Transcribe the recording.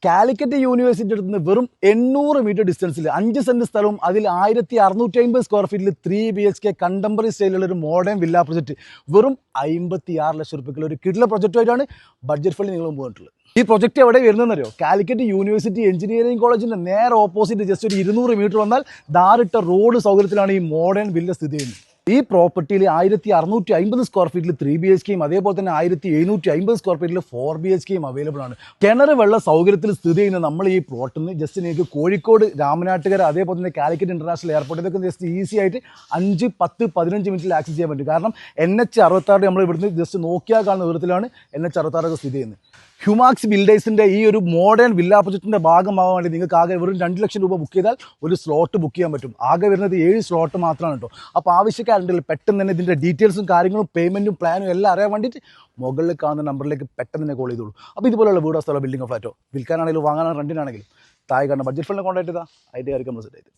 Calicut university അടുത്ത് നിന്ന് വെറും 800 മീറ്റർ ഡിസ്റ്റൻസിൽ 5 സെന്റ് സ്ഥലവും അതിൽ 1650 സ്ക്വയർ ഫീറ്റിൽ 3 BHK കണ്ടംപററി സ്റ്റൈലുള്ള ഒരു മോഡേൺ വില്ല പ്രൊജക്ട് വെറും 56 ലക്ഷം രൂപയ്ക്കുള്ള ഒരു കിടില പ്രൊജക്റ്റുമായിട്ടാണ് ബഡ്ജറ്റ് ഫണ്ടിൽ നിങ്ങൾ പോയിട്ടുള്ളത്. ഈ പ്രൊജക്റ്റ് എവിടെ വരുന്നതെന്നറിയോ? കാലിക്കറ്റ് യൂണിവേഴ്സിറ്റി എഞ്ചിനീയറിംഗ് കോളേജിന്റെ നേരെ ഓപ്പോസിറ്റ് ജസ്റ്റ് ഒരു 200 മീറ്റർ വന്നാൽ ധാറിട്ട റോഡ് സൗകര്യത്തിലാണ് ഈ മോഡേൺ വില്ല സ്ഥിതി ചെയ്യുന്നത്. ഈ പ്രോപ്പർട്ടിയിൽ 1650 സ്ക്വയർ ഫീറ്റിൽ 3 BHKയും അതേപോലെ തന്നെ 1750 സ്ക്വയർ ഫീറ്റിൽ 4 BHKയും അവൈലബിൾ ആണ്. കിണർ വെള്ള സൗകര്യത്തിൽ സ്ഥിതി ചെയ്യുന്ന നമ്മൾ ഈ പ്ലോട്ടിൽ നിന്ന് ജസ്റ്റ് നിങ്ങൾക്ക് കോഴിക്കോട് രാമനാട്ടുകര അതേപോലെ തന്നെ കാലിക്കറ്റ് ഇന്റർനാഷണൽ എയർപോർട്ട് ഇതൊക്കെ ജസ്റ്റ് ഈസി ആയിട്ട് 5, 10, 15 മിനിറ്റിൽ ആക്സസ് ചെയ്യാൻ പറ്റും. കാരണം NH66 നമ്മൾ ഇവിടുന്ന് ജസ്റ്റ് നോക്കിയാൽ കാണുന്ന ദൂരത്തിലാണ് NH66 സ്ഥിതി ചെയ്യുന്നത്. ഹ്യൂമാക്സ് ബിൽഡേഴ്സിൻ്റെ ഈ ഒരു മോഡേൺ വില്ല പ്രൊജക്റ്റിൻ്റെ ഭാഗമാകാൻ വേണ്ടി നിങ്ങൾക്ക് ആകെ വെറും 2 ലക്ഷം രൂപ ബുക്ക് ചെയ്താൽ ഒരു സ്ലോട്ട് ബുക്ക് ചെയ്യാൻ പറ്റും. ആകെ വരുന്നത് 7 സ്ലോട്ട് മാത്രമാണ് കേട്ടോ. അപ്പോൾ ആവശ്യക്കാരുണ്ടെങ്കിൽ പെട്ടെന്ന് തന്നെ ഇതിൻ്റെ ഡീറ്റെയിൽസും കാര്യങ്ങളും പേയ്മെൻറ്റും പ്ലാനും എല്ലാം അറിയാൻ വേണ്ടിയിട്ട് മുകളിൽ കാണുന്ന നമ്പറിലേക്ക് പെട്ടെന്ന് തന്നെ കോൾ ചെയ്തോളൂ. അപ്പോൾ ഇതുപോലുള്ള വീടോ സ്ഥലമോ ബിൽഡിങ്ങോ ഫ്ലാറ്റോ വിൽക്കാനാണെങ്കിലും വാങ്ങാനോ റെൻറ്റിനാണെങ്കിലും താഴെ കാണുന്ന ബഡ്ജറ്റ് ഫണ്ടിനെ കോൺടാക്ട് ചെയ്താൽ അതിൻ്റെ കാര്യം നമ്മൾ സെറ്റ് ചെയ്ത്